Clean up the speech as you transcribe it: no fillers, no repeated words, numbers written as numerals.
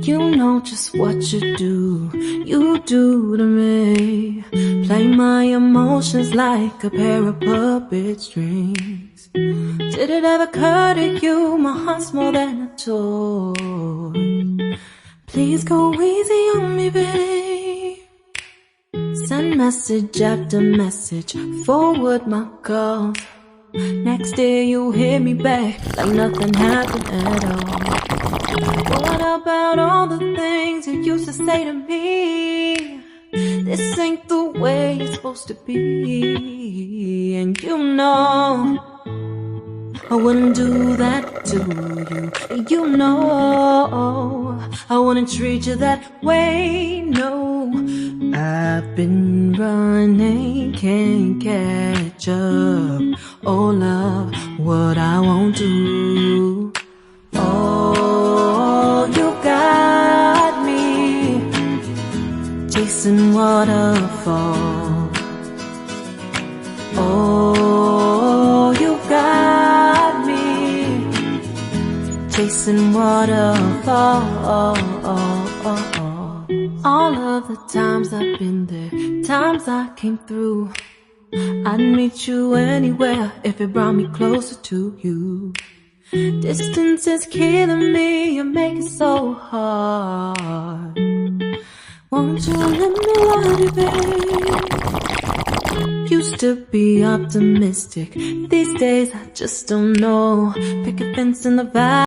You know just what you do to me. Play my emotions like a pair of puppet strings. Did it ever occur to you my heart's more than a toy? Please go easy on me, babe. Send message after message, forward my calls. Next day you hit me back like nothing happened at all. What about all the things you used to say to me? This ain't the way it's supposed to be. And you know I wouldn't do that to you. You know I wouldn't treat you that way, no. I've been running, can't catch up. Oh love, what I won't do. Oh, you got me chasing waterfalls. Oh, you got me chasing waterfalls. All of the times I've been there, times I came through, I'd meet you anywhere if it brought me closer to you. Distance is killing me, you make it so hard. Won't you let me love you, babe? Used to be optimistic, these days I just don't know. Pick a fence in the valley.